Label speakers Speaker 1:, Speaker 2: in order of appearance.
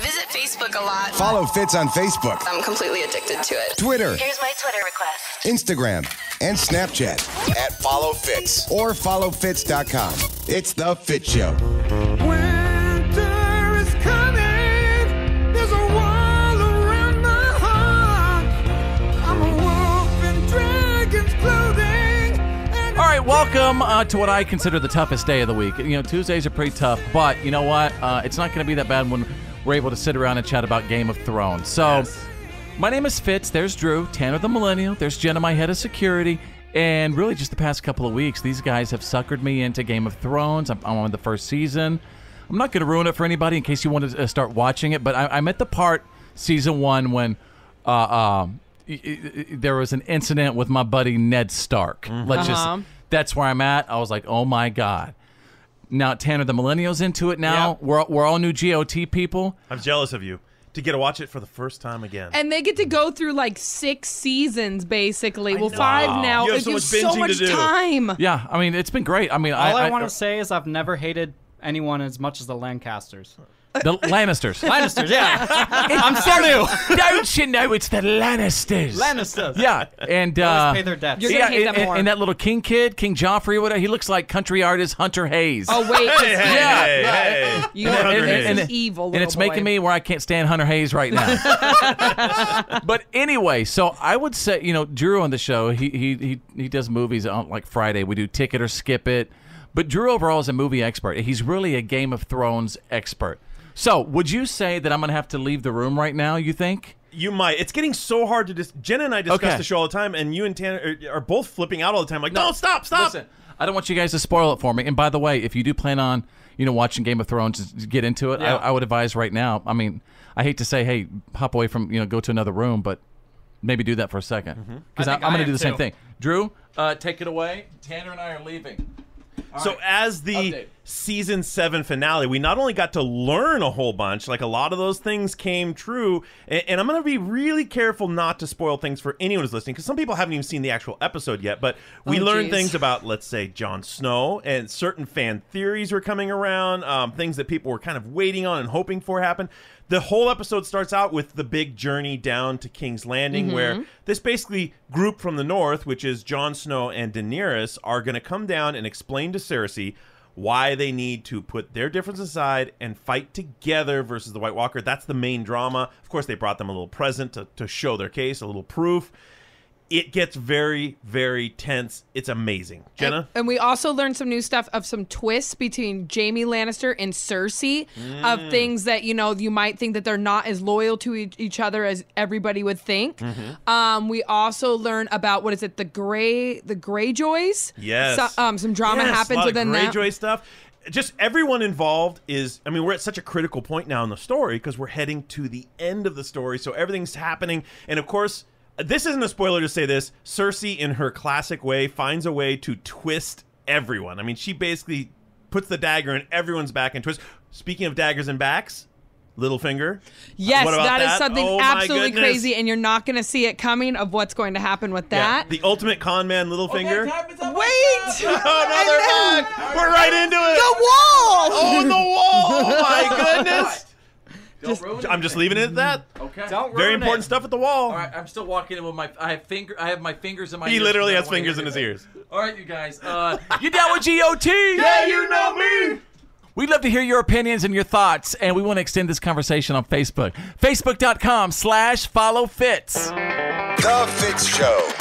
Speaker 1: visit Facebook a lot.
Speaker 2: Follow Fitz on Facebook,
Speaker 1: I'm completely addicted to it.
Speaker 2: Twitter,
Speaker 3: Here's my Twitter request.
Speaker 2: Instagram, and Snapchat at Follow Fitz or followfitz.com. It's The Fitz Show.
Speaker 4: Winter is coming. There's a wall around my heart. I'm a wolf in dragon's clothing.
Speaker 5: All right, welcome to what I consider the toughest day of the week. You know, Tuesdays are pretty tough, but you know what? It's not going to be that bad when we're able to sit around and chat about Game of Thrones. So, My name is Fitz. There's Drew, Tanner the Millennial. There's Jenna, my head of security. And really, just the past couple of weeks, these guys have suckered me into Game of Thrones. I'm on the first season. I'm not going to ruin it for anybody in case you want to start watching it, but I'm at the part, season 1, when there was an incident with my buddy Ned Stark. That's where I'm at. I was like, oh my God. Now Tanner the Millennial's into it now. Yep. We're all new GOT people.
Speaker 6: I'm jealous of you to get to watch it for the first time again.
Speaker 7: And they get to go through like 6 seasons, basically. Well, 5 now.
Speaker 6: You have
Speaker 7: It
Speaker 6: so
Speaker 7: gives
Speaker 6: much
Speaker 7: so
Speaker 6: binging
Speaker 7: much
Speaker 6: to do.
Speaker 7: time.
Speaker 5: Yeah, I mean, it's been great. I mean,
Speaker 8: All I want to say is I've never hated anyone as much as the Lancasters.
Speaker 5: the Lannisters.
Speaker 8: Lannisters, yeah. I'm so new.
Speaker 5: Don't you know it's the Lannisters?
Speaker 8: Lannisters.
Speaker 5: Yeah, and
Speaker 8: Always pay their debts.
Speaker 7: You're gonna hate them more.
Speaker 5: And that little king kid, King Joffrey, whatever, he looks like country artist Hunter Hayes.
Speaker 7: Oh, wait.
Speaker 6: Hey.
Speaker 7: You
Speaker 6: Hunter
Speaker 7: are
Speaker 6: Hayes.
Speaker 7: an evil little
Speaker 5: And it's
Speaker 7: boy.
Speaker 5: making me where I can't stand Hunter Hayes right now. But anyway, so I would say, you know, Drew on the show, he does movies on like Friday. We do Ticket or Skip It. But Drew overall is a movie expert. He's really a Game of Thrones expert. So would you say that I'm going to have to leave the room right now, you think?
Speaker 6: You might. It's getting so hard to Jenna and I discuss the show all the time, and you and Tanner are both flipping out all the time. Like, no, stop.
Speaker 5: Listen, I don't want you guys to spoil it for me. And by the way, if you do plan on, you know, watching Game of Thrones, to get into it, I would advise right now. I mean, I hate to say, hey, hop away from, you know, go to another room, but maybe do that for a second. Because I'm going to do the same thing. Drew, take it away. Tanner and I are leaving.
Speaker 6: So as the season 7 finale, we not only got to learn a whole bunch, like a lot of those things came true, and I'm going to be really careful not to spoil things for anyone who's listening, because some people haven't even seen the actual episode yet, but we learned things about, let's say, Jon Snow, and certain fan theories were coming around, things that people were kind of waiting on and hoping for happen. The whole episode starts out with the big journey down to King's Landing, where this basically group from the north, which is Jon Snow and Daenerys, are going to come down and explain to Cersei why they need to put their differences aside and fight together versus the White Walker. That's the main drama. Of course, they brought them a little present to show their case, a little proof. It gets very, very tense. It's amazing. Jenna?
Speaker 7: And we also learned some new stuff of some twists between Jaime Lannister and Cersei of things that, you know, you might think that they're not as loyal to each other as everybody would think. We also learned about, what is it, the Greyjoys?
Speaker 6: Yes.
Speaker 7: Some drama happens within that.
Speaker 6: Greyjoy stuff. Just everyone involved is, I mean, we're at such a critical point now in the story because we're heading to the end of the story. So everything's happening. And of course, this isn't a spoiler to say this. Cersei, in her classic way, finds a way to twist everyone. I mean, she basically puts the dagger in everyone's back and twists. Speaking of daggers and backs, Littlefinger.
Speaker 7: Yes,
Speaker 6: what about
Speaker 7: that is something absolutely
Speaker 6: goodness.
Speaker 7: crazy, and you're not going to see it coming of what's going to happen with that.
Speaker 6: The ultimate con man, Littlefinger.
Speaker 7: Wait!
Speaker 6: Oh, no, they're back. We're right into it.
Speaker 7: The wall!
Speaker 6: Oh, the wall. Oh, my goodness. I'm just leaving it at that.
Speaker 5: Okay.
Speaker 8: Don't
Speaker 6: Very
Speaker 8: ruin
Speaker 6: important stuff at the wall.
Speaker 5: All right, I'm still walking in with my. I have my fingers in my.
Speaker 6: He
Speaker 5: ears.
Speaker 6: literally
Speaker 5: I
Speaker 6: has
Speaker 5: don't wanna
Speaker 6: fingers
Speaker 5: hear
Speaker 6: in his
Speaker 5: anything.
Speaker 6: ears.
Speaker 5: All right, you guys. You down with GOT?
Speaker 6: Yeah, you know me.
Speaker 5: We'd love to hear your opinions and your thoughts, and we want to extend this conversation on Facebook. Facebook.com/followfitz.
Speaker 2: The Fitz Show.